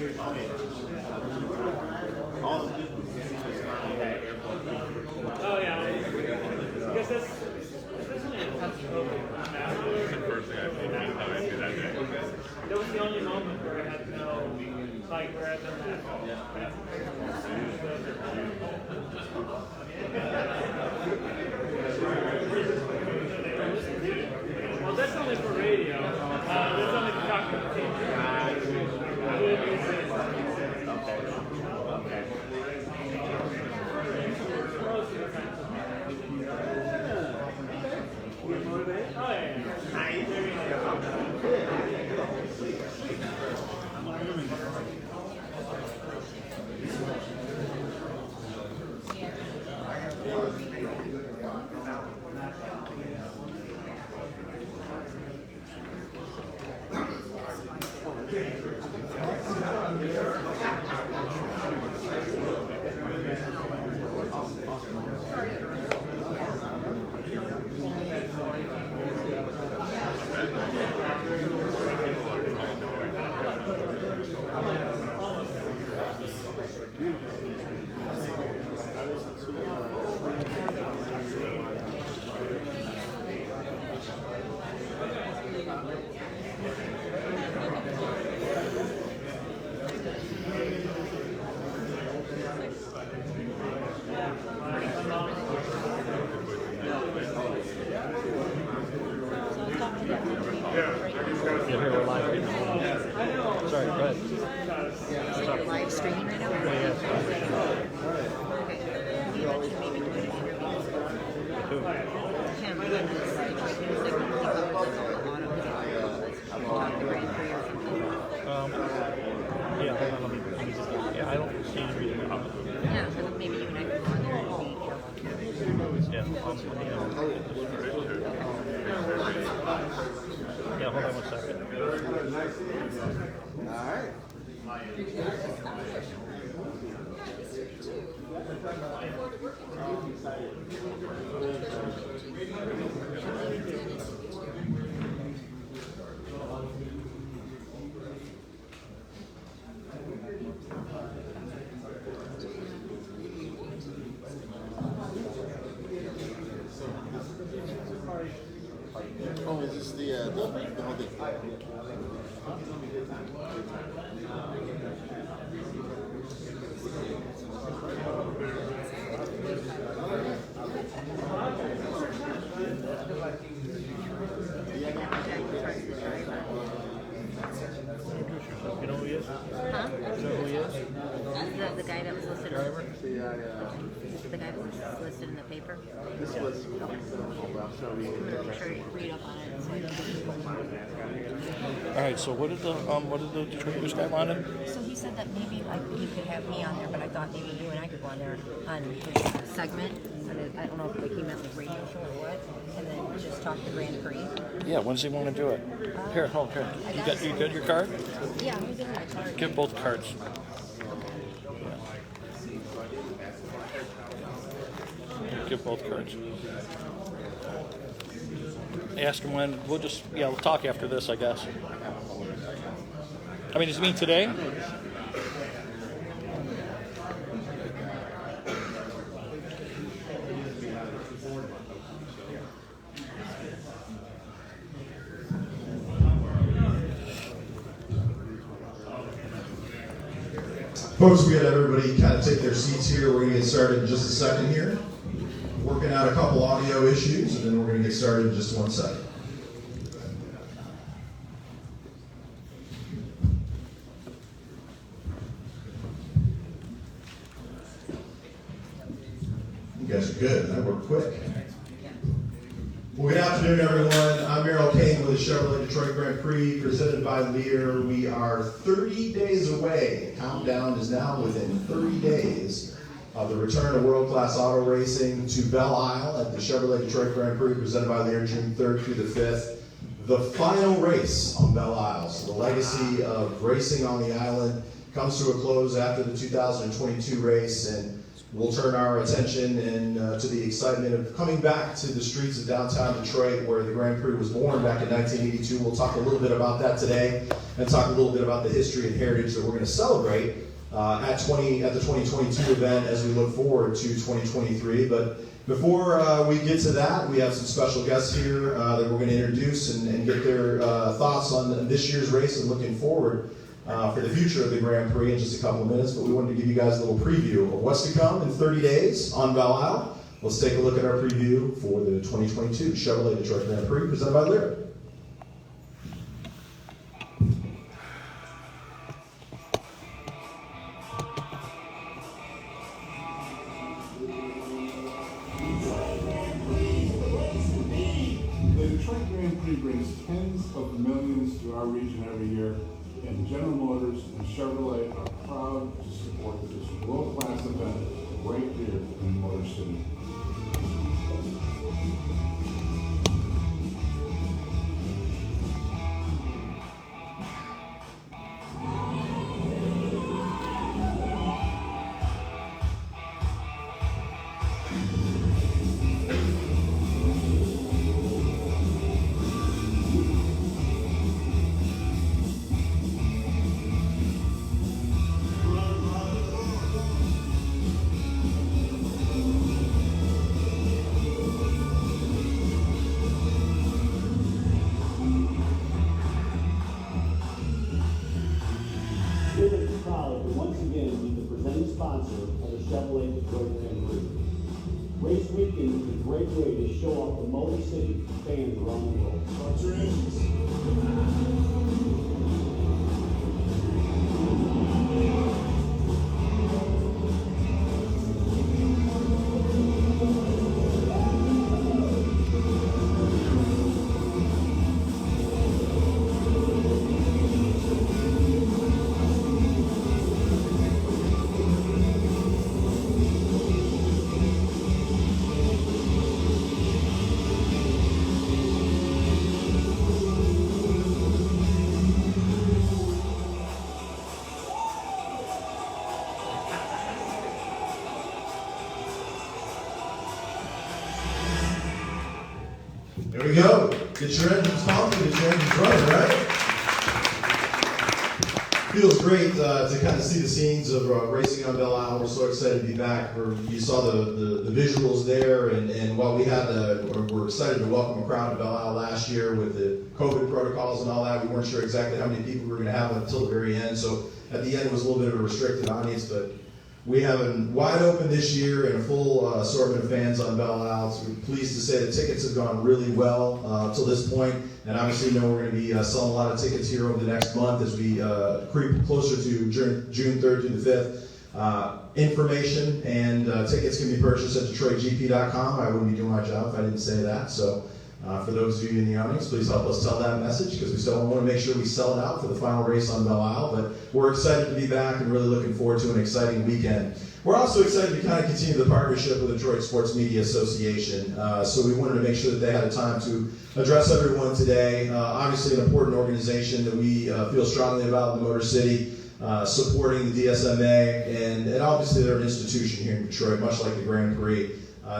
Oh yeah, I guess that's that was the only moment where I had to know, like, where I've done that. Well, that's only for radio. That's only for talking to the team. Live streaming right now? Okay. You mentioned maybe doing an interview. Him, like Detroit Music, he covers like a lot of talk the Grand Prix or something. Yeah, hold on, let me just, yeah, I don't see any reason to. Yeah, so maybe you and I could go on there and meet, Yeah, yeah, hold on 1 second. All right. Oh, is this the whole thing? You know who he is? Huh? You know who he is? The guy that was listed. Driver? The guy that was listed in the paper. This was. I'm Sure, read up on it. All right. So what did the Detroit News guy want him? So he said that maybe he could have me on there, but I thought maybe you and I could go on there on his segment. I don't know if he meant like radio show or what, and then just talk the Grand Prix. Yeah. When does he want to do it? Here, hold here. You got your card? Yeah, I'm getting my card. Get both cards. Get both cards. Ask him when. We'll talk after this, I guess. I mean, does it mean today? Folks, we got everybody kind of take their seats here. We're going to get started in just a second here. Working out a couple audio issues, and then we're going to get started in just 1 second. You guys are good. That worked quick. Well, good afternoon, everyone. I'm Merrill Cain with the Chevrolet Detroit Grand Prix, presented by Lear. We are 30 days away. The countdown is now within 30 days of the return of world-class auto racing to Belle Isle at the Chevrolet Detroit Grand Prix, presented by Lear, June 3rd through the 5th. The final race on Belle Isle. So the legacy of racing on the island comes to a close after the 2022 race, and we'll turn our attention to the excitement of coming back to the streets of downtown Detroit, where the Grand Prix was born back in 1982. We'll talk a little bit about that today, and talk a little bit about the history and heritage that we're going to celebrate at the 2022 event as we look forward to 2023. But before we get to that, we have some special guests here that we're going to introduce and get their thoughts on this year's race and looking forward for the future of the Grand Prix in just a couple of minutes. But we wanted to give you guys a little preview of what's to come in 30 days on Belle Isle. Let's take a look at our preview for the 2022 Chevrolet Detroit Grand Prix presented by Lear. The Detroit Grand Prix brings tens of millions to our region every year, and General Motors and Chevrolet are proud to support this world-class event right here in Motor City. Sponsor of the Chevrolet Detroit Grand Prix. Race weekend is a great way to show off the Motor City to fans around the world. There we go. Get your engines pumping, get your engines running, right? Feels great to kind of see the scenes of racing on Belle Isle. We're so excited to be back. You saw the visuals there, and while we're excited to welcome a crowd to Belle Isle last year with the COVID protocols and all that, we weren't sure exactly how many people we were going to have until the very end. So at the end, it was a little bit of a restricted audience, but we have it wide open this year and a full assortment of fans on Belle Isle. So we're pleased to say the tickets have gone really well till this point, and obviously know we're going to be selling a lot of tickets here over the next month as we creep closer to June 3rd through the 5th. Information and tickets can be purchased at DetroitGP.com. I wouldn't be doing my job if I didn't say that. So for those of you in the audience, please help us tell that message, because we still want to make sure we sell it out for the final race on Belle Isle. But we're excited to be back and really looking forward to an exciting weekend. We're also excited to kind of continue the partnership with the Detroit Sports Media Association. So we wanted to make sure that they had a time to address everyone today. Obviously an important organization that we feel strongly about in the Motor City, supporting the DSMA, and obviously they're an institution here in Detroit, much like the Grand Prix.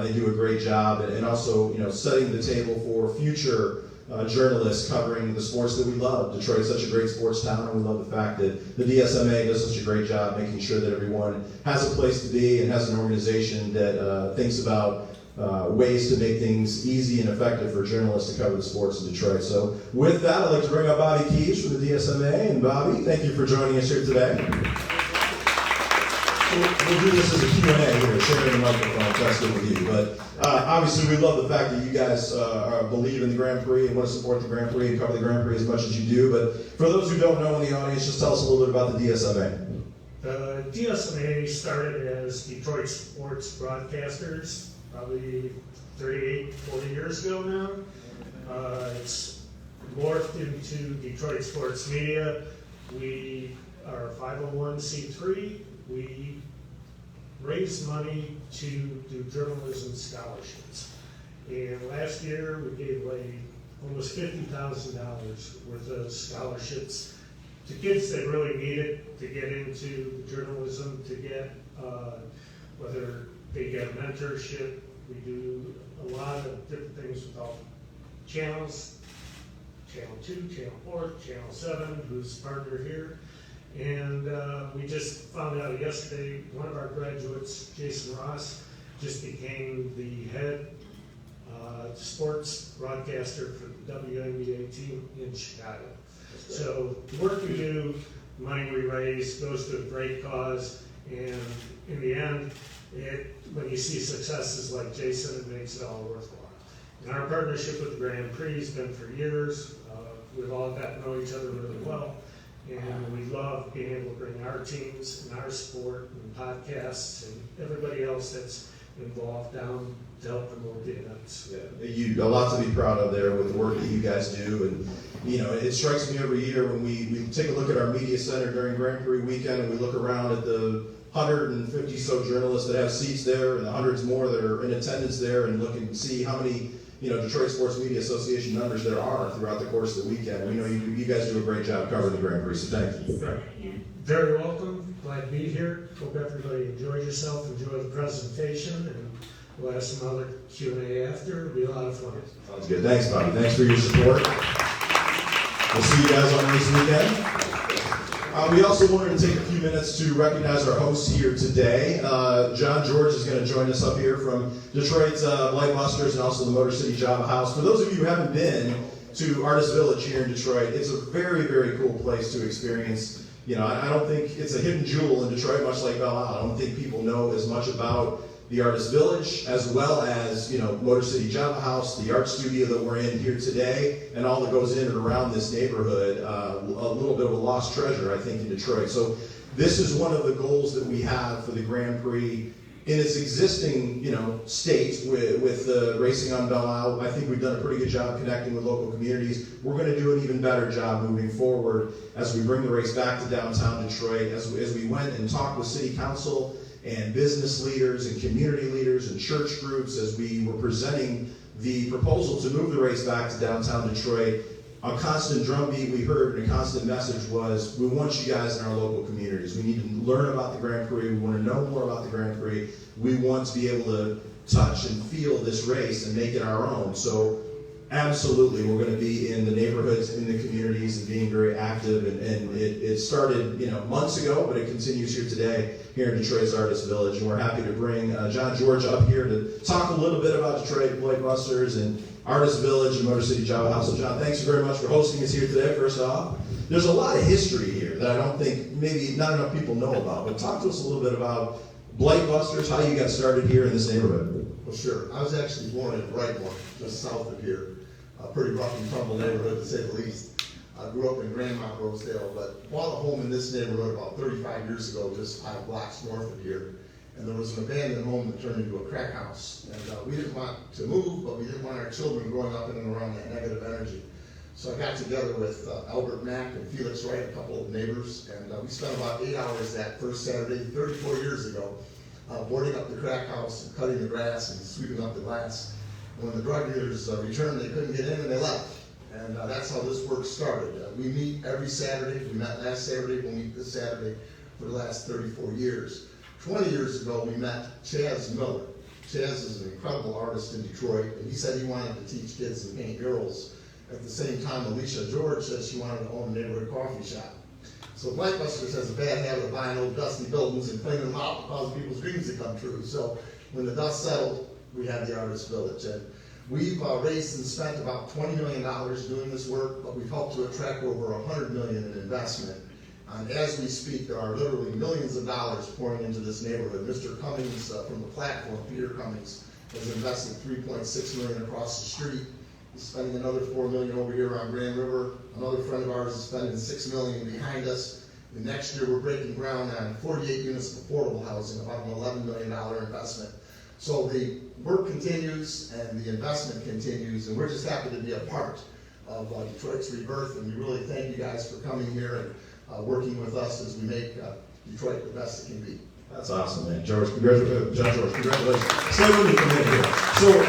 They do a great job, and also, setting the table for future journalists covering the sports that we love. Detroit's such a great sports town, and we love the fact that the DSMA does such a great job making sure that everyone has a place to be and has an organization that thinks about ways to make things easy and effective for journalists to cover the sports in Detroit. So with that, I'd like to bring up Bobby Keys from the DSMA. And Bobby, thank you for joining us here today. We'll do this as a Q&A here, sharing the microphone, if that's good with you. But obviously, we love the fact that you guys believe in the Grand Prix and want to support the Grand Prix and cover the Grand Prix as much as you do. But for those who don't know in the audience, just tell us a little bit about the DSMA. The DSMA started as Detroit Sports Broadcasters, probably 38, 40 years ago now. It's morphed into Detroit Sports Media. We are 501c3. We raise money to do journalism scholarships. And last year we gave away almost $50,000 worth of scholarships to kids that really need it to get into journalism, to get whether they get mentorship. We do a lot of different things with all channels, Channel 2, Channel 4, Channel 7, who's partner here. And we just found out yesterday, one of our graduates, Jason Ross, just became the head sports broadcaster for the WNBA team in Chicago. So the work we do, money we raise, goes to a great cause, and in the end, when you see successes like Jason, it makes it all worthwhile. And our partnership with the Grand Prix has been for years. We've all gotten to know each other really well, and we love being able to bring our teams and our sport and podcasts and everybody else that's involved down to help promote the events. Yeah, a lot to be proud of there with the work that you guys do. And it strikes me every year when we take a look at our media center during Grand Prix weekend and we look around at the 150 so journalists that have seats there and the hundreds more that are in attendance there, and look and see how many Detroit Sports Media Association members there are throughout the course of the weekend. We know you guys do a great job covering the Grand Prix, so thank you. Right. Very welcome. Glad to be here. Hope everybody enjoyed yourself, enjoy the presentation, and we'll have some other Q&A after. It'll be a lot of fun. Sounds good. Thanks, Bobby. Thanks for your support. We'll see you guys on race weekend. We also wanted to take a few minutes to recognize our hosts here today. John George is going to join us up here from Detroit's Lightbusters and also the Motor City Java House. For those of you who haven't been to Artist Village here in Detroit, it's a very, very cool place to experience. I don't think it's a hidden jewel in Detroit, much like Belle Isle. I don't think people know as much about the Artist Village, as well as Motor City Java House, the art studio that we're in here today, and all that goes in and around this neighborhood. A little bit of a lost treasure, I think, in Detroit. So this is one of the goals that we have for the Grand Prix in its existing state with racing on Belle Isle. I think we've done a pretty good job connecting with local communities. We're going to do an even better job moving forward as we bring the race back to downtown Detroit, as we went and talked with City Council and business leaders and community leaders and church groups as we were presenting the proposal to move the race back to downtown Detroit. A constant drumbeat we heard and a constant message was, we want you guys in our local communities. We need to learn about the Grand Prix. We want to know more about the Grand Prix. We want to be able to touch and feel this race and make it our own. So absolutely, we're going to be in the neighborhoods, in the communities, and being very active. And it started months ago, but it continues here today, here in Detroit's Artist Village. And we're happy to bring John George up here to talk a little bit about Detroit Lightbusters and Artist Village and Motor City Java House. So John, thanks very much for hosting us here today, first off. There's a lot of history here that I don't think maybe not enough people know about, but talk to us a little bit about Lightbusters, how you got started here in this neighborhood. Well, sure. I was actually born in Brightmore, just south of here. A pretty rough and tumble neighborhood, to say the least. I grew up in Grandmont, Rosedale, but bought a home in this neighborhood about 35 years ago, just 5 blocks north of here. And there was an abandoned home that turned into a crack house. And we didn't want to move, but we didn't want our children growing up in and around that negative energy. So I got together with Albert Mack and Felix Wright, a couple of neighbors, and we spent about 8 hours that first Saturday, 34 years ago, boarding up the crack house and cutting the grass and sweeping up the glass. And when the drug dealers returned, they couldn't get in and they left. And that's how this work started. We meet every Saturday. We met last Saturday. We'll meet this Saturday for the last 34 years. 20 years ago, we met Chaz Miller. Chaz is an incredible artist in Detroit, and he said he wanted to teach kids to paint murals. At the same time, Alicia George said she wanted to own a neighborhood coffee shop. So Lightbusters has a bad habit of buying old dusty buildings and cleaning them out to cause people's dreams to come true. So when the dust settled, we had the Artist Village. And we've raised and spent about $20 million doing this work, but we've helped to attract over $100 million in investment. And as we speak, there are literally millions of dollars pouring into this neighborhood. Mr. Cummings from the platform, Peter Cummings, has invested $3.6 million across the street. He's spending another $4 million over here on Grand River. Another friend of ours is spending $6 million behind us. And next year we're breaking ground on 48 units of affordable housing, about an $11 million investment. So the work continues and the investment continues, and we're just happy to be a part of Detroit's rebirth. And we really thank you guys for coming here and working with us as we make Detroit the best it can be. That's awesome, man. George, congratulations. John George, congratulations. Stay with me for a minute here. So,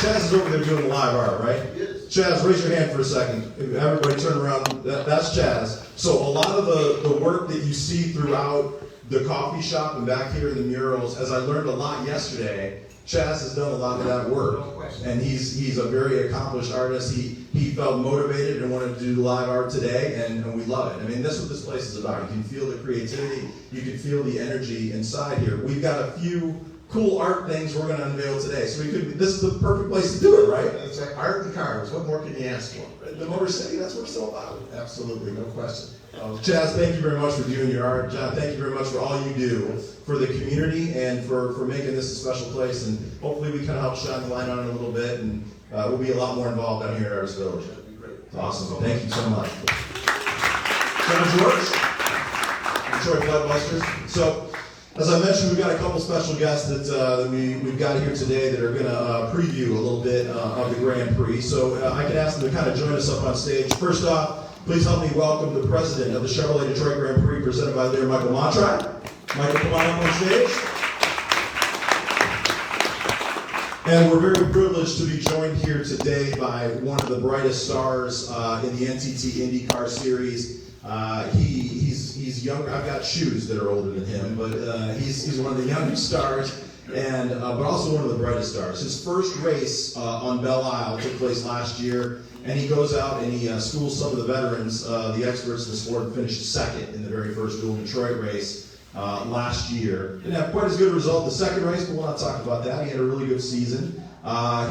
Chaz is over there doing live art, right? Yes. Chaz, raise your hand for a second. Everybody turn around. That's Chaz. So a lot of the work that you see throughout the coffee shop and back here in the murals, as I learned a lot yesterday, Chaz has done a lot of that work, and he's a very accomplished artist. He felt motivated and wanted to do live art today, and we love it. I mean, that's what this place is about. You can feel the creativity, you can feel the energy inside here. We've got a few cool art things we're going to unveil today, so this is the perfect place to do it, right? It's like art and cars. What more can you ask for? The Motor City, that's what it's all about. Absolutely, no question. Chaz, thank you very much for doing your art. John, thank you very much for all you do for the community and for making this a special place. And hopefully we can help shine the light on it a little bit, and we'll be a lot more involved down here at Artist Village. It's awesome. Thank you so much. John George, Detroit Bloodbusters. So, as I mentioned, we've got a couple special guests that we've got here today that are going to preview a little bit of the Grand Prix. So I can ask them to kind of join us up on stage. First off, please help me welcome the president of the Chevrolet Detroit Grand Prix, presented by Lear, Michael Montri. Michael, come on up on stage. And we're very privileged to be joined here today by one of the brightest stars in the NTT IndyCar series. He's younger. I've got shoes that are older than him, but he's one of the youngest stars, and but also one of the brightest stars. His first race on Belle Isle took place last year, and he goes out and he schools some of the veterans, the experts in the sport, and finished second in the very first dual Detroit race last year. Didn't have quite as good a result the second race, but we'll not talk about that. He had a really good season.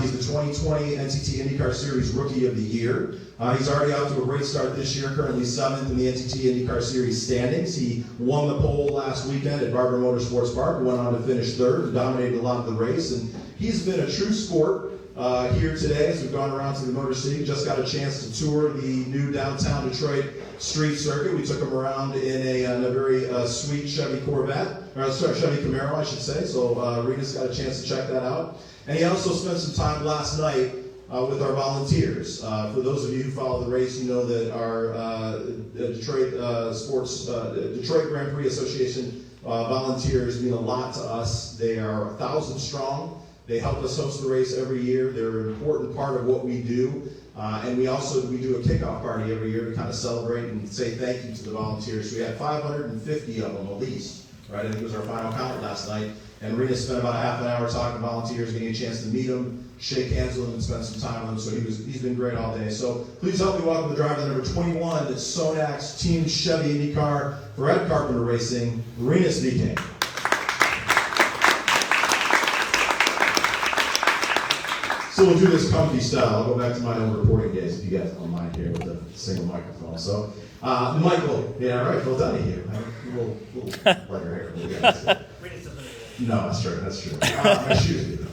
He's the 2020 NTT IndyCar Series Rookie of the Year. He's already out to a great start this year, currently 7th in the NTT IndyCar Series standings. He won the pole last weekend at Barber Motorsports Park, went on to finish 3rd, and dominated a lot of the race. And he's been a true sport here today as we've gone around to the Motor City. Just got a chance to tour the new downtown Detroit street circuit. We took him around in a very sweet Chevy Corvette, or sorry, Chevy Camaro, I should say. So Rinus got a chance to check that out. And he also spent some time last night with our volunteers. For those of you who follow the race, you know that our Detroit Detroit Grand Prix Association volunteers mean a lot to us. They are 1,000 strong. They help us host the race every year. They're an important part of what we do. And we do a kickoff party every year to kind of celebrate and say thank you to the volunteers. So we had 550 of them at least, right? I think it was our final count last night. And Rinus spent about a half an hour talking to volunteers, getting a chance to meet them, shake hands with them, and spend some time with them. So he's been great all day. So please help me welcome the driver, number 21, at Sonak's Team Chevy IndyCar for Ed Carpenter Racing, Rinus Veekay. So we'll do this comfy style. I'll go back to my own reporting days, if you guys don't mind, here with a single microphone. So, Michael, yeah, right, well done to you. A little lighter hair. No, that's true. My shoes do.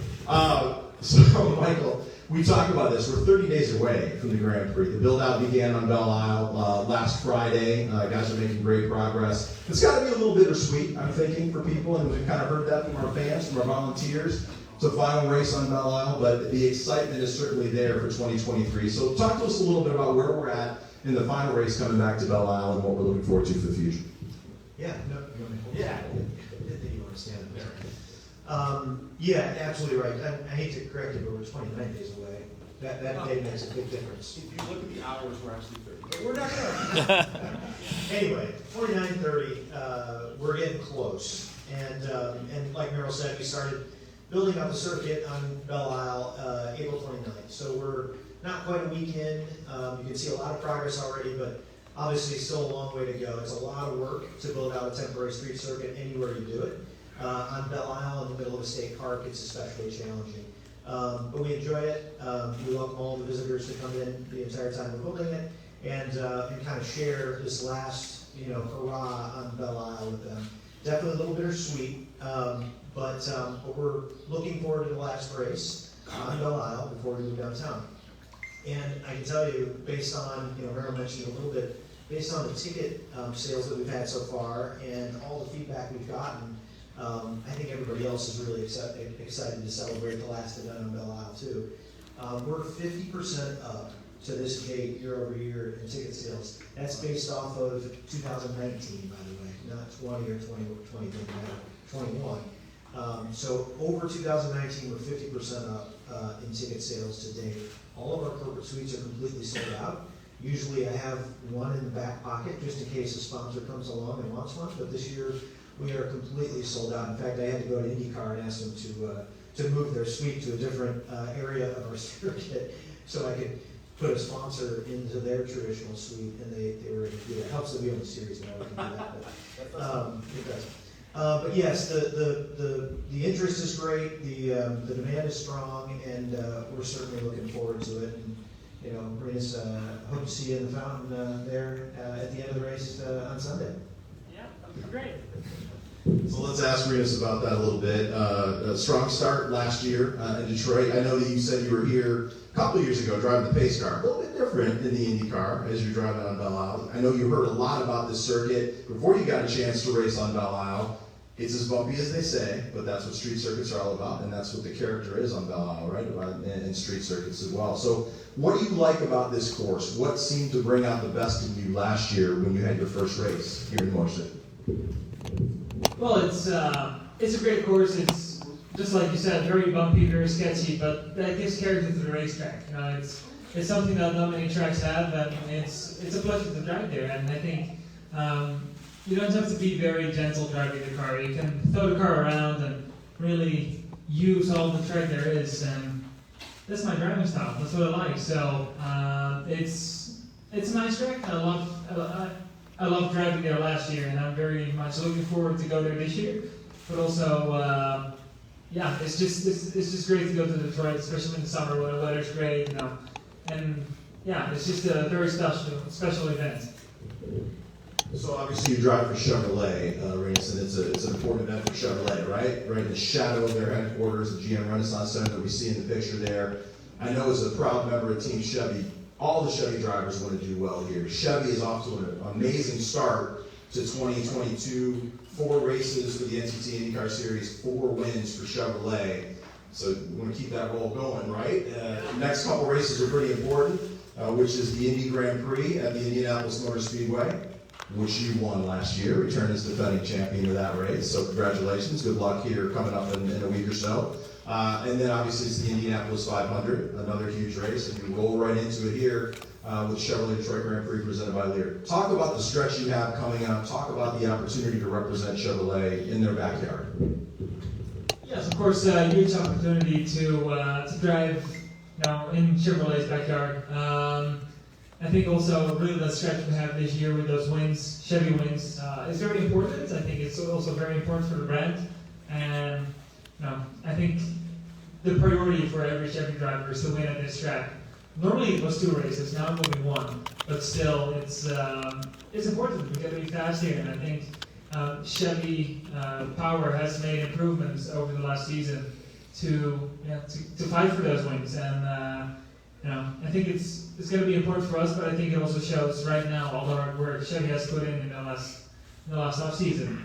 So, Michael, we talked about this. We're 30 days away from the Grand Prix. The build-out began on Belle Isle last Friday. Guys are making great progress. It's got to be a little bittersweet, I'm thinking, for people, and we've kind of heard that from our fans, from our volunteers. It's a final race on Belle Isle, but the excitement is certainly there for 2023. So talk to us a little bit about where we're at in the final race coming back to Belle Isle and what we're looking forward to for the future. Yeah, no, you want me to hold it? I think you want to stand up there. Yeah, absolutely right. I hate to correct you, but we're 29 days away. That day makes a big difference. If you look at the hours, we're actually 30. But we're not going to. Anyway, 29, 30, we're getting close. And like Merrill said, we started building up the circuit on Belle Isle April 29th. So we're not quite a week in. You can see a lot of progress already, but obviously still a long way to go. It's a lot of work to build out a temporary street circuit anywhere you do it. On Belle Isle in the middle of a state park, it's especially challenging. But we enjoy it. We welcome all the visitors to come in the entire time we're building it and kind of share this last, hurrah on Belle Isle with them. Definitely a little bittersweet, but we're looking forward to the last race on Belle Isle before we move downtown. And I can tell you, based on, Merrill mentioned a little bit, based on the ticket sales that we've had so far and all the feedback we've gotten, I think everybody else is really excited to celebrate the last event on Belle Isle too. We're 50% up to this date year over year in ticket sales. That's based off of 2019, by the way, not 20 or 21. So over 2019, we're 50% up in ticket sales to date. All of our corporate suites are completely sold out. Usually I have one in the back pocket just in case a sponsor comes along and wants one, but this year we are completely sold out. In fact, I had to go to IndyCar and ask them to move their suite to a different area of our circuit so I could put a sponsor into their traditional suite, and they were able to do that. It helps to be on the series now, we can do that, but it does. But yes, the interest is great, the demand is strong, and we're certainly looking forward to it. And, you know, Rinus, hope to see you in the fountain there at the end of the race on Sunday. Yeah, that would be great. So let's ask Rinus about that a little bit. A strong start last year in Detroit. I know that you said you were here a couple of years ago driving the pace car. A little bit different than the Indy car as you're driving on Belle Isle. I know you heard a lot about this circuit before you got a chance to race on Belle Isle. It's as bumpy as they say, but that's what street circuits are all about, and that's what the character is on Belle Isle, right? And street circuits as well. So what do you like about this course? What seemed to bring out the best in you last year when you had your first race here in Montri? Well, it's a great course. It's just like you said, very bumpy, very sketchy, but that gives character to the racetrack. You know, it's something that not many tracks have, and it's a pleasure to drive there. And I think you don't have to be very gentle driving the car. You can throw the car around and really use all the track there is, and that's my driving style. That's what I like. So it's a nice track. I love driving there last year, and I'm very much looking forward to go there this year. But also, yeah, it's just great to go to Detroit, especially in the summer when the weather's great, you know. And yeah, it's just a very special event. So obviously you drive for Chevrolet, Rinus, and it's an important event for Chevrolet, right? Right in the shadow of their headquarters, the GM Renaissance Center that we see in the picture there. I know as a proud member of Team Chevy, all the Chevy drivers want to do well here. Chevy is off to an amazing start to 2022. 4 races for the NTT IndyCar Series, 4 wins for Chevrolet. So we want to keep that roll going, right? Next couple races are pretty important, which is the Indy Grand Prix at the Indianapolis Motor Speedway, which you won last year, returned as defending champion of that race. So congratulations, good luck here coming up in a week or so. And then obviously it's the Indianapolis 500, another huge race, and you roll right into it here with Chevrolet Detroit Grand Prix presented by Lear. Talk about the stretch you have coming up. Talk about the opportunity to represent Chevrolet in their backyard. Yes, of course, a huge opportunity to drive, you know, in Chevrolet's backyard. I think also really the stretch we have this year with those wins, Chevy wins, is very important. I think it's also very important for the brand, and you know, I think the priority for every Chevy driver is to win at this track. Normally it was 2 races, now it's only 1, but still it's important. We got to be fast here, and I think Chevy Power has made improvements over the last season to fight for those wins, and you know, I think it's going to be important for us, but I think it also shows right now all the hard work Chevy has put in the last off season.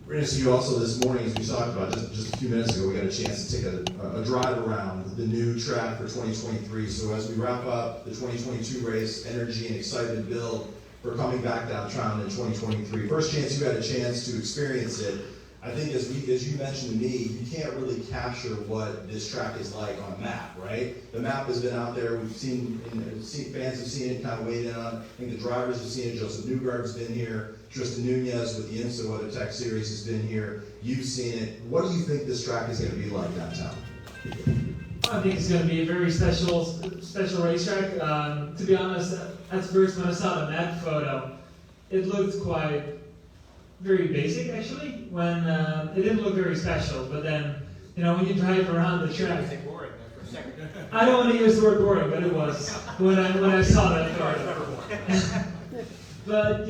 Rinus, you also this morning, as we talked about just a few minutes ago, we got a chance to take a drive around the new track for 2023. So as we wrap up the 2022 race, energy and excitement build for coming back downtown in 2023. First chance you had a chance to experience it. I think as you mentioned to me, you can't really capture what this track is like on a map, right? The map has been out there. We've seen fans have seen it, kind of weighed in on. I think the drivers have seen it. Joseph Newgarden's been here. Tristan Nunez with the IMSA WeatherTech Series has been here. You've seen it. What do you think this track is going to be like downtown? I think it's going to be a very special racetrack. To be honest, at first when I saw the map photo, it looked very basic actually. When it didn't look very special, but then when you drive around the track. I don't want to use the word boring, but it was when I saw that photo. But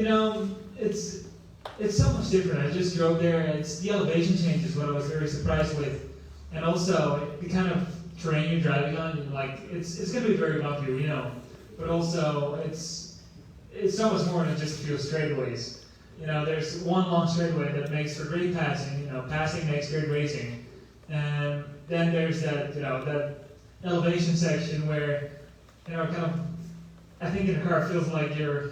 it's so much different. I just drove there. It's the elevation change is what I was very surprised with, and also the kind of terrain you're driving on. It's going to be very bumpy, but also it's so much more than just a few straightaways. There's one long straightaway that makes for great passing. Passing makes great racing, and then there's that that elevation section where I think in a car it feels like you're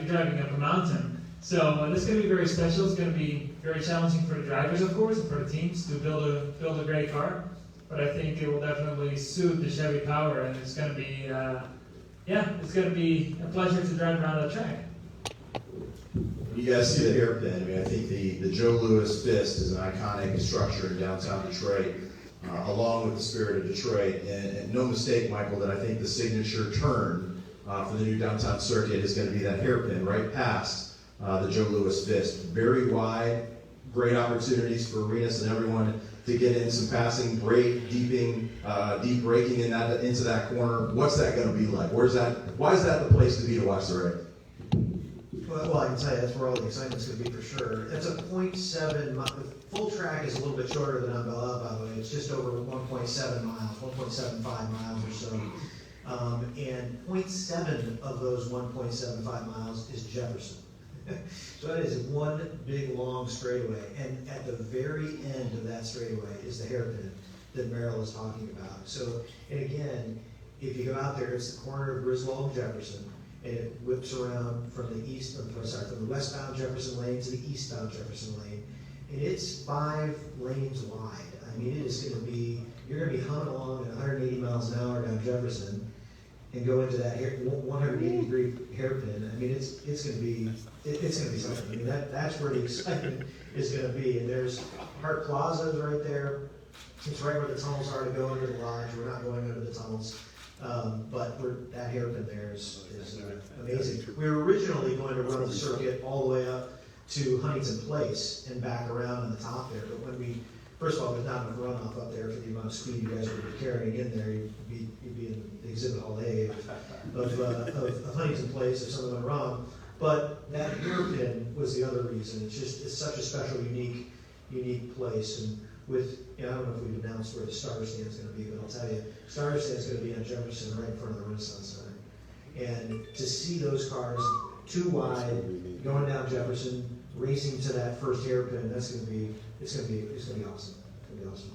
driving up a mountain. So this is going to be very special. It's going to be very challenging for the drivers, of course, and for the teams to build a great car. But I think it will definitely suit the Chevy Power, and it's going to be it's going to be a pleasure to drive around that track. You guys see the hairpin. I mean, I think the Joe Louis fist is an iconic structure in downtown Detroit, along with the spirit of Detroit. And no mistake, Michael, that I think the signature turn for the new downtown circuit is going to be that hairpin right past the Joe Louis fist. Very wide, great opportunities for Rinus and everyone to get in some passing, brake, deep braking into that corner. What's that going to be like? Why is that the place to be to watch the race? Well, I can tell you, that's where all the excitement's going to be for sure. It's a 0.7, the full track is a little bit shorter than on Belle Isle, by the way. It's just over 1.7 miles, 1.75 miles or so. And 0.7 of those 1.75 miles is Jefferson. So that is one big long straightaway. And at the very end of that straightaway is the hairpin that Merrill is talking about. So, and again, if you go out there, it's the corner of Griswold and Jefferson. And it whips around from the westbound Jefferson lane to the eastbound Jefferson lane. And it's 5 lanes wide. I mean, it is going to be, you're going to be humming along at 180 miles an hour down Jefferson and go into that 180-degree hairpin. I mean, it's going to be something. I mean, that's where the excitement is going to be. And there's Hart Plaza is right there. It's right where the tunnels are to go into the lodge. We're not going under the tunnels. But that hairpin there is amazing. We were originally going to run the circuit all the way up to Huntington Place and back around on the top there. But when first of all, there's not enough runoff up there for the amount of speed you guys would be carrying in there. You'd be in Exhibit Hall A of Huntington Place if something went wrong. But that hairpin was the other reason. It's such a special, unique place. And I don't know if we've announced where the starter stand is going to be, but I'll tell you, starter stand is going to be on Jefferson right in front of the Renaissance Center. And to see those cars too wide, going down Jefferson, racing to that first hairpin, it's going to be awesome. It's going to be awesome.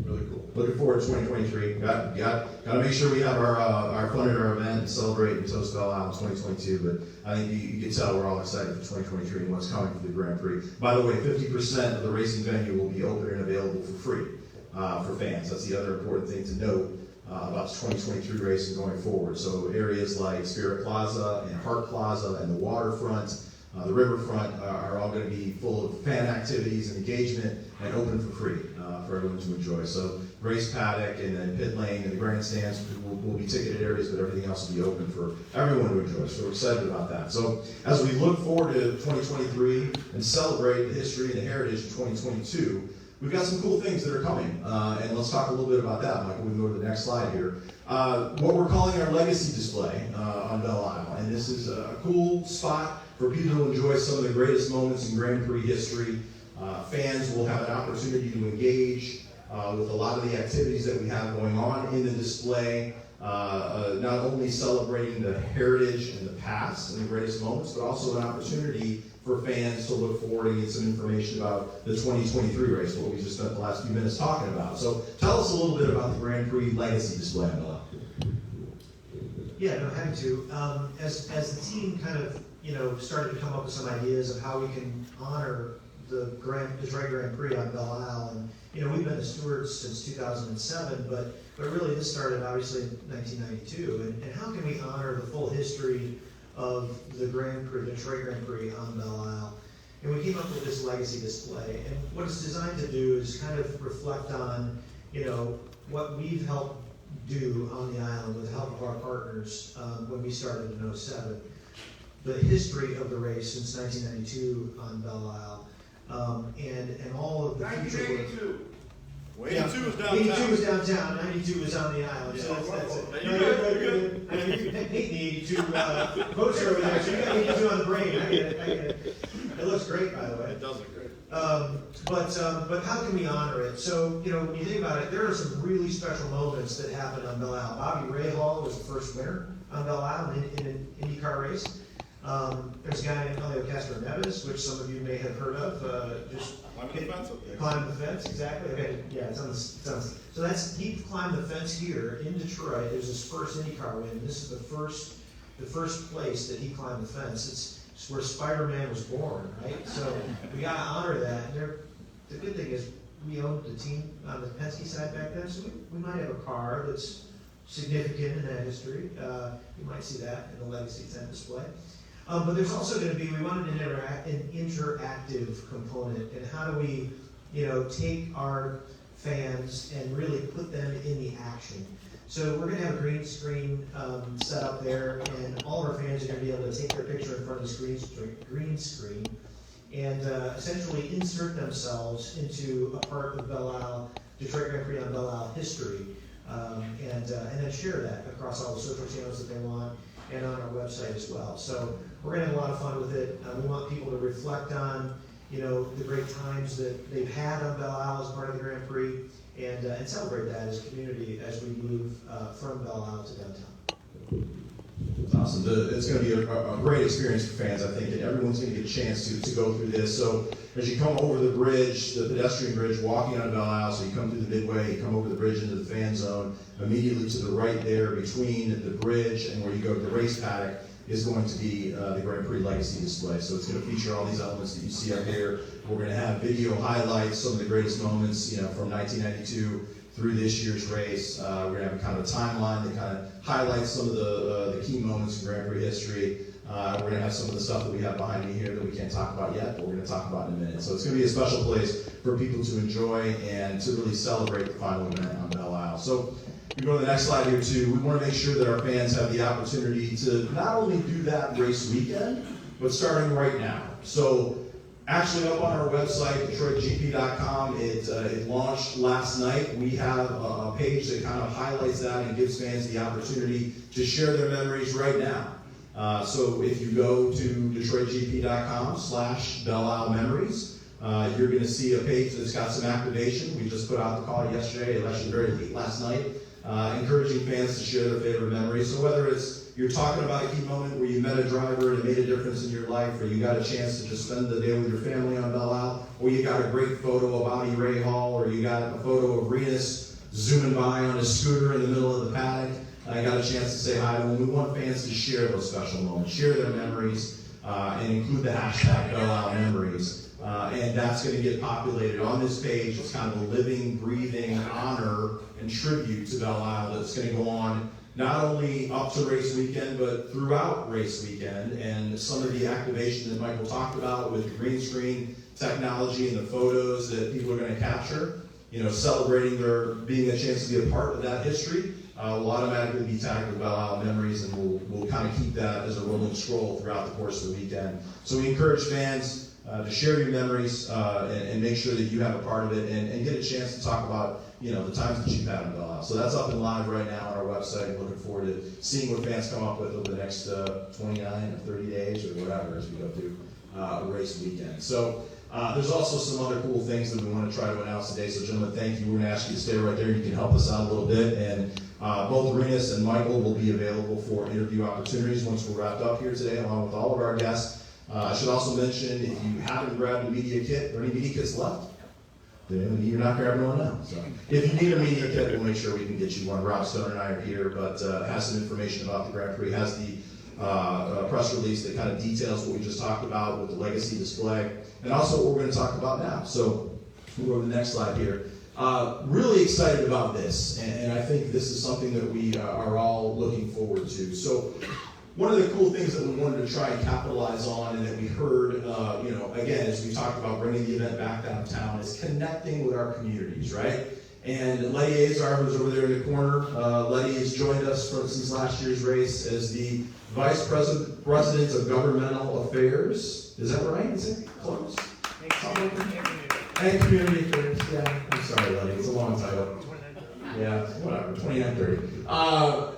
Really cool. Looking forward to 2023. Got to make sure we have our fun at our event and celebrate and toast Belle Isle in 2022. But I think you can tell we're all excited for 2023 and what's coming for the Grand Prix. By the way, 50% of the racing venue will be open and available for free for fans. That's the other important thing to note about 2023 racing going forward. So areas like Spirit Plaza and Hart Plaza and the waterfront, the riverfront are all going to be full of fan activities and engagement and open for free for everyone to enjoy. So race paddock and then pit lane and the grandstands will be ticketed areas, but everything else will be open for everyone to enjoy. So we're excited about that. So as we look forward to 2023 and celebrate the history and the heritage of 2022, we've got some cool things that are coming. And let's talk a little bit about that, Michael. We can go to the next slide here. What we're calling our legacy display on Belle Isle. And this is a cool spot for people to enjoy some of the greatest moments in Grand Prix history. Fans will have an opportunity to engage with a lot of the activities that we have going on in the display, not only celebrating the heritage and the past and the greatest moments, but also an opportunity for fans to look forward and get some information about the 2023 race, what we just spent the last few minutes talking about. So tell us a little bit about the Grand Prix legacy display on Belle Isle. Yeah, no, happy to. As the team kind of started to come up with some ideas of how we can honor the Detroit Grand Prix on Belle Isle, and we've been the stewards since 2007, but really this started obviously in 1992. And how can we honor the full history of the Grand Prix, Detroit Grand Prix on Belle Isle? And we came up with this legacy display, and what it's designed to do is kind of reflect on what we've helped do on the island with the help of our partners when we started in 2007. The history of the race since 1992 on Belle Isle, and all of the future work. 82 was downtown. 82 was downtown, 92 was on the island. So that's it. No, you're good. You're taking the 82 poster over there, so you got 82 on the brain. I get it. It looks great, by the way. It does look great. But how can we honor it? So, when you think about it, there are some really special moments that happened on Belle Isle. Bobby Rahal was the first winner on Belle Isle in an IndyCar race. There's a guy named Elio Castro Neves, which some of you may have heard of. Climbing the fence, exactly. Okay, yeah, it's on the. So he climbed the fence here in Detroit. It was his first IndyCar win. This is the first place that he climbed the fence. It's where Spider-Man was born, right? So we got to honor that. And the good thing is we owned the team on the Penske side back then, so we might have a car that's significant in that history. You might see that in the Legacy 10 display. But there's also going to be, we wanted an interactive component, and how do we, take our fans and really put them in the action. So we're going to have a green screen set up there, and all of our fans are going to be able to take their picture in front of the green screen and essentially insert themselves into a part of Belle Isle, Detroit Grand Prix on Belle Isle history, and then share that across all the social channels that they want and on our website as well. So we're going to have a lot of fun with it. We want people to reflect on, the great times that they've had on Belle Isle as part of the Grand Prix, and celebrate that as a community as we move from Belle Isle to downtown. It's awesome. It's going to be a great experience for fans, I think, and everyone's going to get a chance to go through this. So as you come over the bridge, the pedestrian bridge, walking on Belle Isle, so you come through the midway, you come over the bridge into the fan zone, immediately to the right there between the bridge and where you go to the race paddock is going to be the Grand Prix Legacy display. So it's going to feature all these elements that you see up here. We're going to have video highlights, some of the greatest moments, from 1992 through this year's race. We're going to have a kind of a timeline that kind of highlights some of the key moments in Grand Prix history. We're going to have some of the stuff that we have behind me here that we can't talk about yet, but we're going to talk about in a minute. So it's going to be a special place for people to enjoy and to really celebrate the final event on Belle Isle. So we go to the next slide here too. We want to make sure that our fans have the opportunity to not only do that race weekend, but starting right now. So actually up on our website, DetroitGP.com, it launched last night. We have a page that kind of highlights that and gives fans the opportunity to share their memories right now. So if you go to DetroitGP.com/Belle Isle Memories, you're going to see a page that's got some activation. We just put out the call yesterday, actually very late last night, encouraging fans to share their favorite memories. So whether it's you're talking about a key moment where you met a driver and it made a difference in your life, or you got a chance to just spend the day with your family on Belle Isle, or you got a great photo of Audi Ray Hall, or you got a photo of Rinus zooming by on his scooter in the middle of the paddock, I got a chance to say hi to them. We want fans to share those special moments, share their memories, and include the hashtag Belle Isle Memories. And that's going to get populated on this page. It's kind of a living, breathing honor and tribute to Belle Isle that's going to go on not only up to race weekend, but throughout race weekend. And some of the activation that Michael talked about with the green screen technology and the photos that people are going to capture, celebrating their being a chance to be a part of that history, will automatically be tagged with Belle Isle Memories, and we'll kind of keep that as a rolling scroll throughout the course of the weekend. So we encourage fans to share your memories and make sure that you have a part of it and get a chance to talk about the times that you've had in Belle Isle. So that's up and live right now on our website. Looking forward to seeing what fans come up with over the next 29 or 30 days or whatever as we go through race weekend. So there's also some other cool things that we want to try to announce today. So gentlemen, thank you. We're going to ask you to stay right there. You can help us out a little bit. And both Rinus and Michael will be available for interview opportunities once we're wrapped up here today, along with all of our guests. I should also mention, if you haven't grabbed a media kit, or any media kits left, then you're not grabbing one now. So if you need a media kit, we'll make sure we can get you one. Rob Stone and I are here, but has some information about the Grand Prix, has the press release that kind of details what we just talked about with the legacy display, and also what we're going to talk about now. So we'll go to the next slide here. Really excited about this, and I think this is something that we are all looking forward to. So one of the cool things that we wanted to try and capitalize on, and that we heard, again, as we talked about bringing the event back downtown, is connecting with our communities, right? And Letty Azar, who's over there in the corner, Letty has joined us since last year's race as the Vice President of Governmental Affairs. Is that right? Is it close? And Community Affairs, yeah. I'm sorry, Letty, it's a long title. Yeah, whatever, 2930.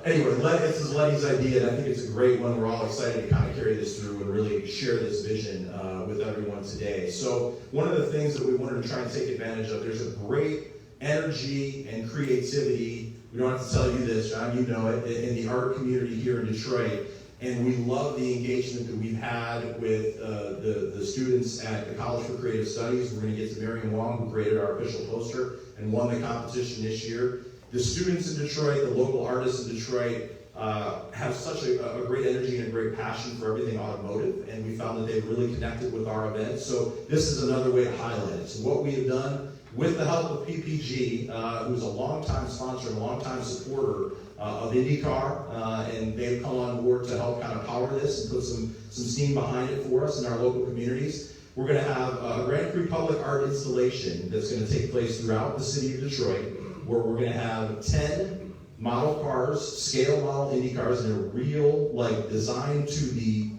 Anyway, this is Letty's idea, and I think it's a great one. We're all excited to kind of carry this through and really share this vision with everyone today. So one of the things that we wanted to try and take advantage of, there's a great energy and creativity, we don't have to tell you this, John, you know it, in the art community here in Detroit. And we love the engagement that we've had with the students at the College for Creative Studies. We're going to get to Marion Wong, who created our official poster and won the competition this year. The students in Detroit, the local artists in Detroit, have such a great energy and a great passion for everything automotive, and we found that they've really connected with our event. So this is another way to highlight it. So what we have done, with the help of PPG, who's a longtime sponsor and a longtime supporter of IndyCar, and they've come on board to help kind of power this and put some steam behind it for us in our local communities. We're going to have a Grand Prix public art installation that's going to take place throughout the city of Detroit, where we're going to have 10 model cars, scale model Indy cars, and they're real, like designed to the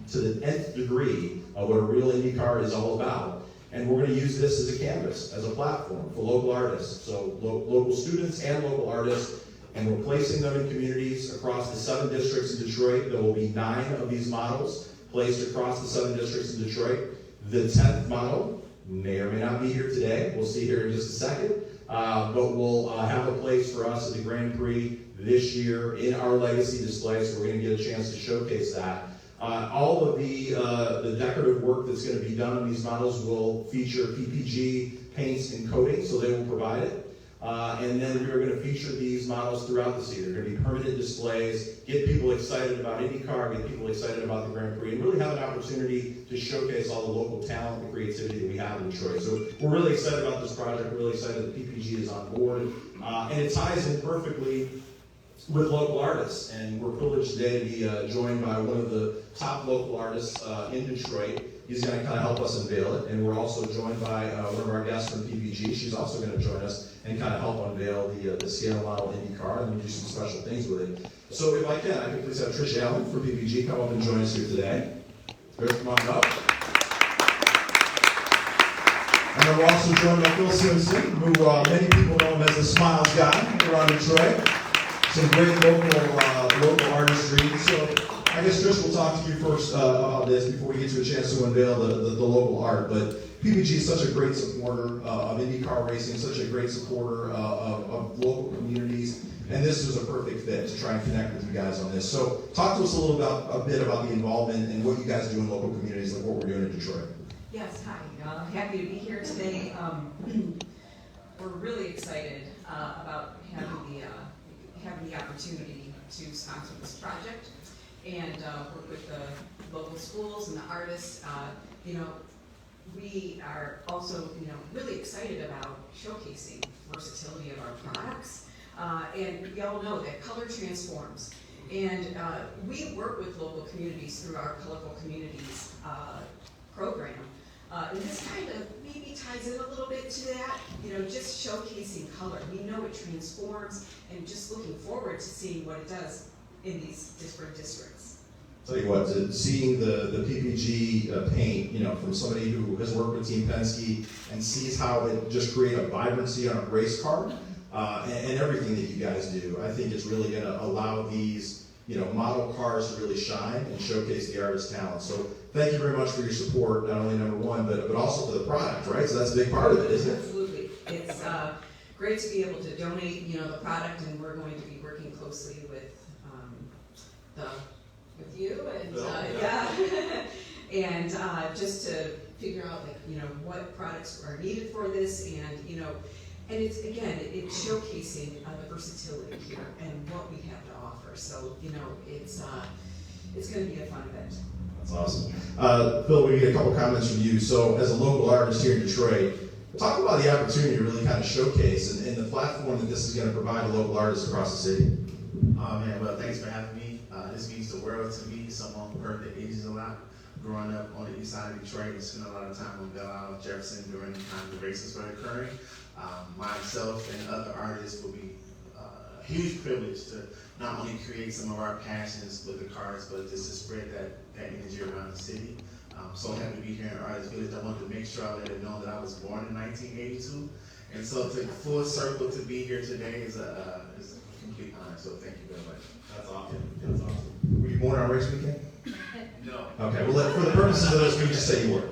nth degree of what a real Indy car is all about. And we're going to use this as a canvas, as a platform for local artists. So local students and local artists, and we're placing them in communities across the 7 districts in Detroit. There will be 9 of these models placed across the 7 districts in Detroit. The 10th model may or may not be here today. We'll see here in just a second. But we'll have a place for us at the Grand Prix this year in our legacy display, so we're going to get a chance to showcase that. All of the decorative work that's going to be done on these models will feature PPG paints and coating, so they will provide it. And then we are going to feature these models throughout the city. They're going to be permanent displays, get people excited about IndyCar, get people excited about the Grand Prix, and really have an opportunity to showcase all the local talent and creativity that we have in Detroit. So we're really excited about this project. We're really excited that PPG is on board. And it ties in perfectly with local artists. And we're privileged today to be joined by one of the top local artists in Detroit. He's going to kind of help us unveil it. And we're also joined by one of our guests from PPG. She's also going to join us and kind of help unveil the scale model IndyCar and do some special things with it. So if I can please have Trish Allen from PPG come up and join us here today. Trish, come on up. And then we're also joined by Phil Simpson, who many people know him as the Smiles Guy around Detroit. Some great local artistry. So I guess Trish will talk to you first about this before we get to a chance to unveil the local art. But PPG is such a great supporter of IndyCar racing, such a great supporter of local communities, and this was a perfect fit to try and connect with you guys on this. So talk to us a bit about the involvement and what you guys do in local communities, like what we're doing in Detroit. Yes, hi. Happy to be here today. We're really excited about having the opportunity to sponsor this project and work with the local schools and the artists. We are also, really excited about showcasing versatility of our products. And we all know that color transforms. And we work with local communities through our Colorful Communities program. And this kind of maybe ties in a little bit to that, just showcasing color. We know it transforms, and just looking forward to seeing what it does in these different districts. Tell you what, seeing the PPG paint, from somebody who has worked with Team Penske and sees how it just creates a vibrancy on a race car and everything that you guys do, I think it's really going to allow these model cars to really shine and showcase the artist's talent. So thank you very much for your support, not only number one, but also for the product, right? So that's a big part of it, isn't it? Absolutely. It's great to be able to donate, the product, and we're going to be working closely with you and and just to figure out what products are needed for this, and and it's showcasing the versatility here and what we have to offer. So it's going to be a fun event. That's awesome. Phil, we get a couple comments from you. So as a local artist here in Detroit, talk about the opportunity to really kind of showcase and the platform that this is going to provide to local artists across the city. Oh man, well thanks for having me. This means the world to me, someone who heard the ages a lot. Growing up on the east side of Detroit, I spent a lot of time on Belle Isle, Jefferson during the time the races were occurring. Myself and other artists will be a huge privilege to not only create some of our passions with the cars, but just to spread that energy around the city. So happy to be here in Artist Village. I wanted to make sure I let it know that I was born in 1982. And so to full circle to be here today is a complete honor. So thank you very much. That's awesome. That's awesome. Were you born on race weekend? No. Okay, well, for the purposes of this, we just say you were.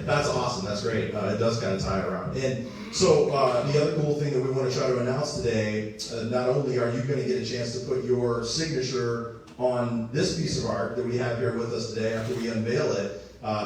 That's awesome. That's great. It does kind of tie around. And so the other cool thing that we want to try to announce today, not only are you going to get a chance to put your signature on this piece of art that we have here with us today after we unveil it,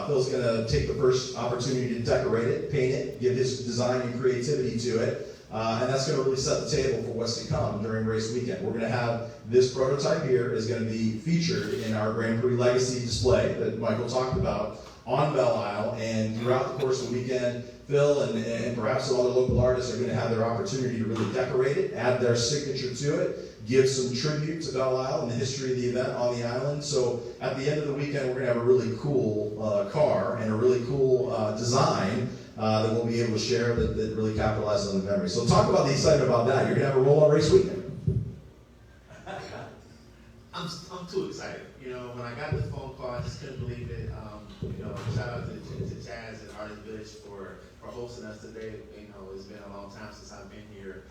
Phil's going to take the first opportunity to decorate it, paint it, give his design and creativity to it. And that's going to really set the table for what's to come during race weekend. We're going to have this prototype here is going to be featured in our Grand Prix Legacy display that Michael talked about on Belle Isle. And throughout the course of the weekend, Phil and perhaps some other local artists are going to have their opportunity to really decorate it, add their signature to it, give some tribute to Belle Isle and the history of the event on the island. So at the end of the weekend, we're going to have a really cool car and a really cool design that we'll be able to share that really capitalizes on the memory. So talk about the excitement about that. You're going to have a roll-out race weekend. I'm too excited. You know, when I got the phone call, I just couldn't believe it. You know, shout out to Jazz and Artist Village for hosting us today. You know, it's been a long time since I've been here.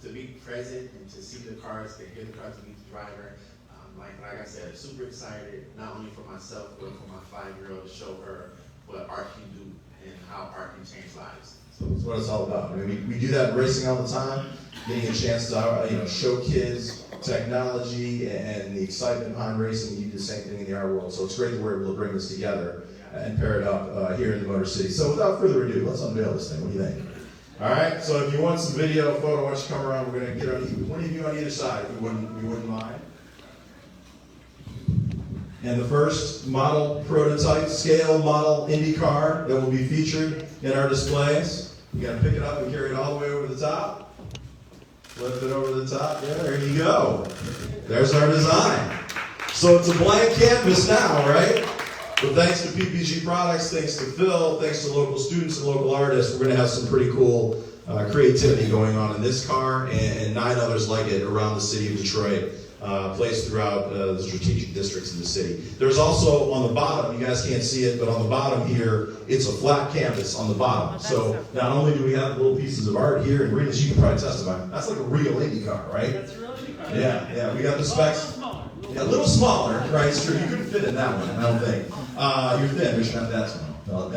To be present and to see the cars, to hear the cars, to meet the driver. Like I said, super excited, not only for myself, but for my 5-year-old to show her what art can do and how art can change lives. So that's what it's all about. I mean, we do that in racing all the time, getting a chance to show kids technology and the excitement behind racing. You do the same thing in the art world. So it's great that we're able to bring this together and pair it up here in the Motor City. So without further ado, let's unveil this thing. What do you think? All right. So if you want some video, photo, why don't you come around? We're going to get on one of you on either side, if you wouldn't mind. And the first model prototype scale model Indy car that will be featured in our displays. You got to pick it up and carry it all the way over the top. Lift it over the top. Yeah, there you go. There's our design. So it's a blank canvas now, right? But thanks to PPG Products, thanks to Phil, thanks to local students and local artists, we're going to have some pretty cool creativity going on in this car and 9 others like it around the city of Detroit, placed throughout the strategic districts of the city. There's also on the bottom, you guys can't see it, but on the bottom here, it's a flat canvas on the bottom. So not only do we have little pieces of art here, and Rinus, you can probably testify, that's like a real Indy car, right? That's a real Indy car. Yeah, we got the specs. Yeah, a little smaller, right? It's true. You couldn't fit in that one, I don't think. You're thin. We should have that small.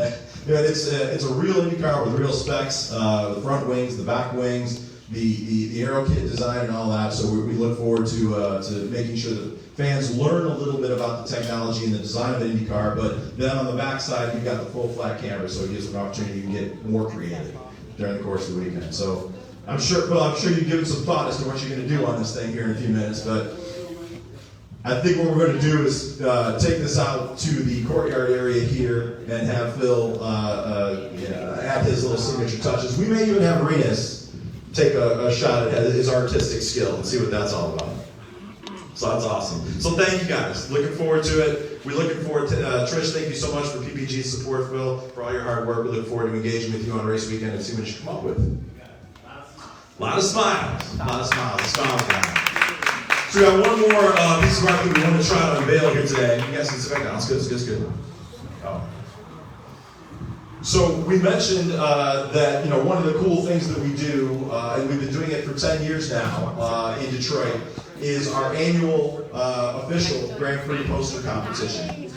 Yeah, it's a real Indy car with real specs. The front wings, the back wings, the aero kit design, and all that. So we look forward to making sure that fans learn a little bit about the technology and the design of the Indy car. But then on the back side, you've got the full flat canvas, so it gives them an opportunity to get more creative during the course of the weekend. So I'm sure you've given some thought as to what you're going to do on this thing here in a few minutes, but I think what we're going to do is take this out to the courtyard area here and have Phil add his little signature touches. We may even have Rinus take a shot at his artistic skill and see what that's all about. So that's awesome. So thank you guys. Looking forward to it. We're looking forward to Trish, thank you so much for PPG's support, Phil, for all your hard work. We look forward to engaging with you on race weekend and see what you come up with. A lot of smiles. A lot of smiles. Smiles, guys. So we got one more piece of art that we want to try to unveil here today. You guys can sit back down. It's good. Oh. So we mentioned that one of the cool things that we do, and we've been doing it for 10 years now in Detroit, is our annual official Grand Prix poster competition.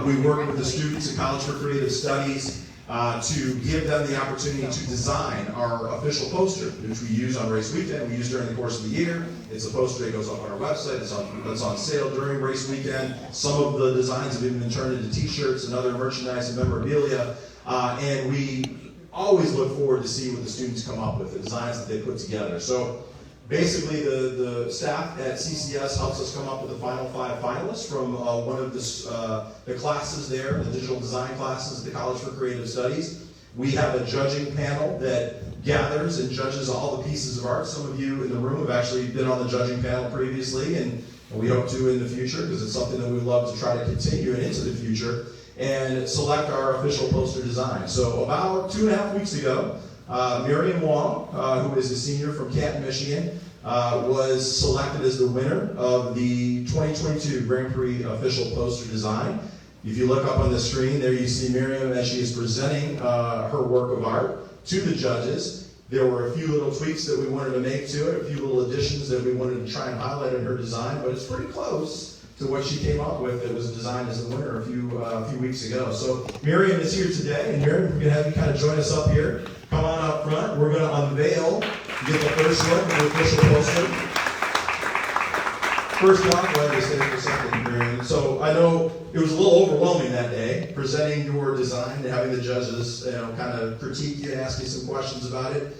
We work with the students at College for Creative Studies to give them the opportunity to design our official poster, which we use on race weekend. We use during the course of the year. It's a poster that goes up on our website. It's on sale during race weekend. Some of the designs have even been turned into T-shirts and other merchandise and memorabilia. And we always look forward to see what the students come up with, the designs that they put together. So basically, the staff at CCS helps us come up with the final 5 finalists from one of the classes there, the digital design classes at the College for Creative Studies. We have a judging panel that gathers and judges all the pieces of art. Some of you in the room have actually been on the judging panel previously, and we hope to in the future, because it's something that we'd love to try to continue into the future, and select our official poster design. So about 2.5 weeks ago, Miriam Wong, who is a senior from Canton, Michigan, was selected as the winner of the 2022 Grand Prix official poster design. If you look up on the screen, there you see Miriam as she is presenting her work of art to the judges. There were a few little tweaks that we wanted to make to it, a few little additions that we wanted to try and highlight in her design, but it's pretty close to what she came up with that was designed as the winner a few weeks ago. So Miriam is here today, and Miriam, we're going to have you kind of join us up here. Come on up front. We're going to unveil, get the first look at the official poster. First off, go ahead and stay for a second, Miriam. So I know it was a little overwhelming that day, presenting your design and having the judges kind of critique you and ask you some questions about it.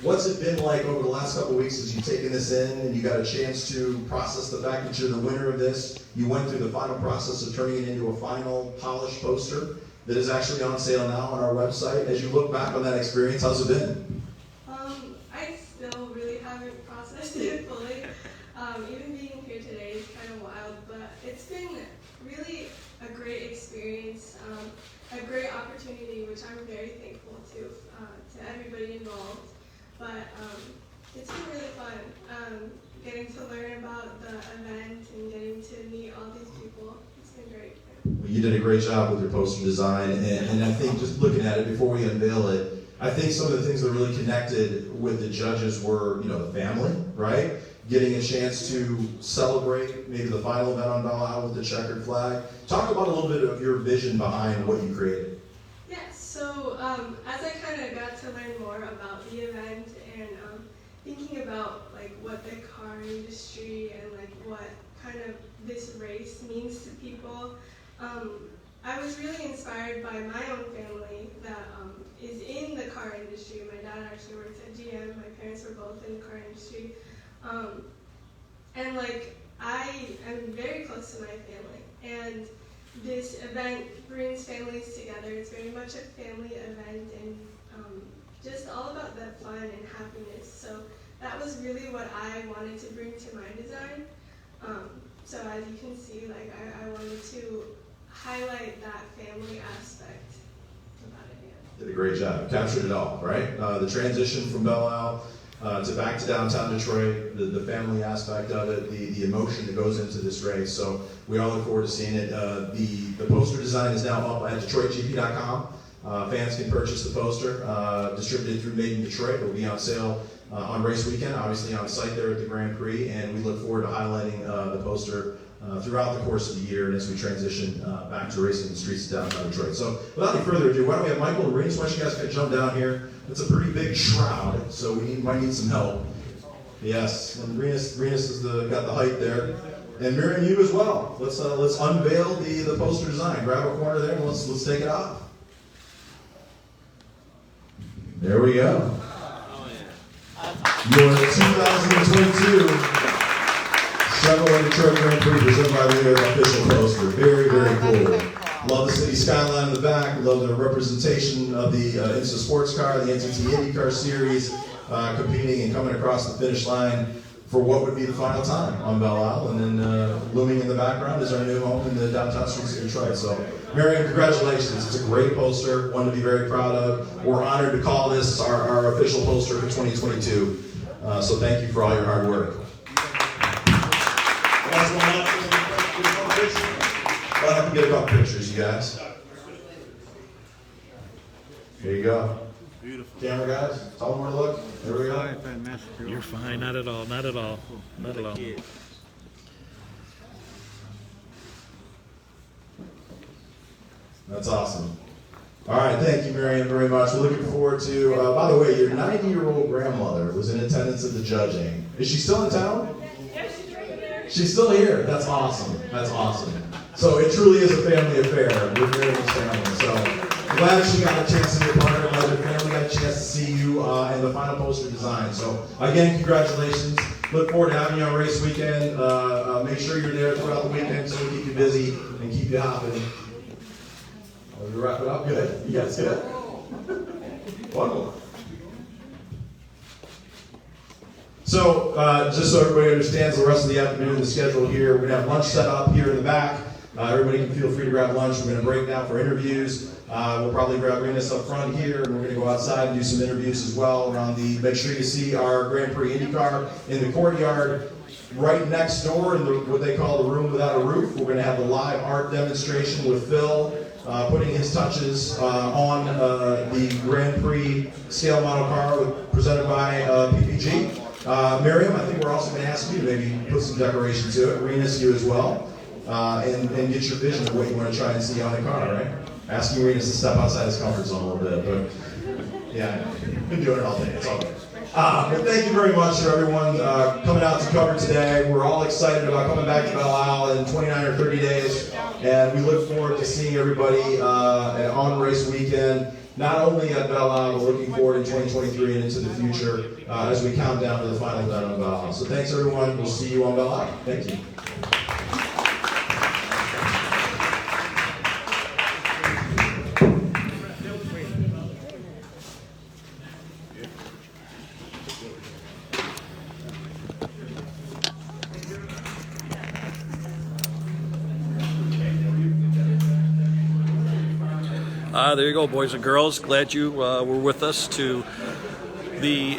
What's it been like over the last couple of weeks as you've taken this in and you got a chance to process the fact that you're the winner of this? You went through the final process of turning it into a final polished poster that is actually on sale now on our website. As you look back on that experience, how's it been? I still really haven't processed it fully. been really a great experience, a great opportunity, which I'm very thankful to everybody involved. But it's been really fun, getting to learn about the event and getting to meet all these people. It's been great. You did a great job with your poster design, and I think just looking at it before we unveil it, I think some of the things that really connected with the judges were, the family, right? Getting a chance to celebrate maybe the final event on Belle Isle with the checkered flag. Talk about a little bit of your vision behind what you created. Yes, so as I kind of got to learn more about the event and thinking about like what the car industry and like what kind of this race means to people, I was really inspired by my own family that is in the car industry. My dad actually works at GM. My parents were both in the car industry. And like, I am very close to my family. And this event brings families together. It's very much a family event and just all about the fun and happiness. So that was really what I wanted to bring to my design. So as you can see, like I wanted to highlight that family aspect about it. Yeah. Did a great job. Captured it all, right? The transition from Belle Isle to back to downtown Detroit, the family aspect of it, the emotion that goes into this race. So we all look forward to seeing it. The poster design is now up at DetroitGP.com. Fans can purchase the poster, distributed through Made in Detroit. It will be on sale on race weekend, obviously on site there at the Grand Prix, and we look forward to highlighting the poster throughout the course of the year and as we transition back to racing the streets of downtown Detroit. So without any further ado, why don't we have Michael and Rinus? Why don't you guys kind of jump down here? It's a pretty big shroud, so we might need some help. Yes, and Rinus has got the height there. And Merrill, you as well. Let's unveil the poster design. Grab a corner there and let's take it off. There we go. Your 2022 Chevrolet Detroit Grand Prix presented by Lear official poster. Very, very cool. Love the city skyline in the back. Love the representation of the INSTA sports car, the NTT IndyCar series, competing and coming across the finish line for what would be the final time on Belle Isle. And then looming in the background is our new home in the downtown streets of Detroit. So, Marion, congratulations. It's a great poster, one to be very proud of. We're honored to call this our official poster for 2022. So thank you for all your hard work. I'll have to get a couple pictures, you guys. Here you go. Beautiful. Camera guys, tell them where to look. There we go. You're fine. Not at all. Not at all. Not at all. That's awesome. All right, thank you, Marianne, very much. We're looking forward to, by the way, your 90-year-old grandmother was in attendance at the judging. Is she still in town? Yeah, she's right here. She's still here. That's awesome. That's awesome. So it truly is a family affair. We're very much family. So glad she got a chance to be a part of it. Glad your family got a chance to see you and the final poster design. So again, congratulations. Look forward to having you on race weekend. Make sure you're there throughout the weekend so we keep you busy and keep you hopping. We wrap it up? Good. You guys good? One more. So, just so everybody understands the rest of the afternoon, the schedule here, we're going to have lunch set up here in the back. Everybody can feel free to grab lunch. We're going to break now for interviews. We'll probably grab Rinus up front here, and we're going to go outside and do some interviews as well around the, make sure you see our Grand Prix Indy car in the courtyard. Right next door in what they call the room without a roof, we're going to have the live art demonstration with Phil. Putting his touches on the Grand Prix scale model car presented by PPG. Miriam, I think we're also going to ask you to maybe put some decoration to it. Rinus, you as well. And get your vision of what you want to try and see on the car, right? Asking Rinus to step outside his comfort zone a little bit. But yeah, I've been doing it all day. It's all good. Well, thank you very much for everyone coming out to cover today. We're all excited about coming back to Belle Isle in 29 or 30 days, and we look forward to seeing everybody on race weekend, not only at Belle Isle, but looking forward in 2023 and into the future as we count down to the final event on Belle Isle. So thanks, everyone. We'll see you on Belle Isle. Thank you. There you go, boys and girls. Glad you were with us to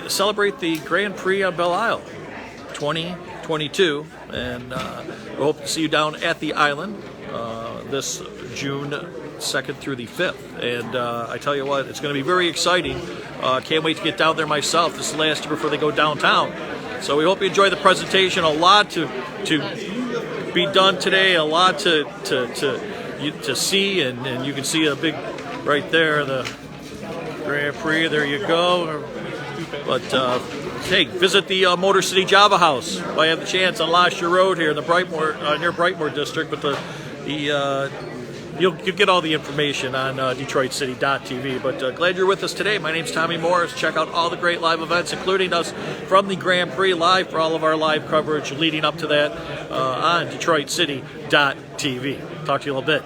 celebrate the Grand Prix on Belle Isle 2022, and we hope to see you down at the island this June 2nd through the 5th. And I tell you what, it's going to be very exciting. Can't wait to get down there myself. This is the last year before they go downtown. So we hope you enjoy the presentation. A lot to be done today. A lot to see, and you can see a big right there, the Grand Prix. There you go. But hey, visit the Motor City Java House if I have the chance on Lasher Road here in the Brightmoor, near Brightmoor district. But you'll get all the information on DetroitCityTV. But glad you're with us today. My name's Tommy Morris. Check out all the great live events, including us from the Grand Prix live, for all of our live coverage leading up to that on DetroitCityTV. Talk to you in a little bit.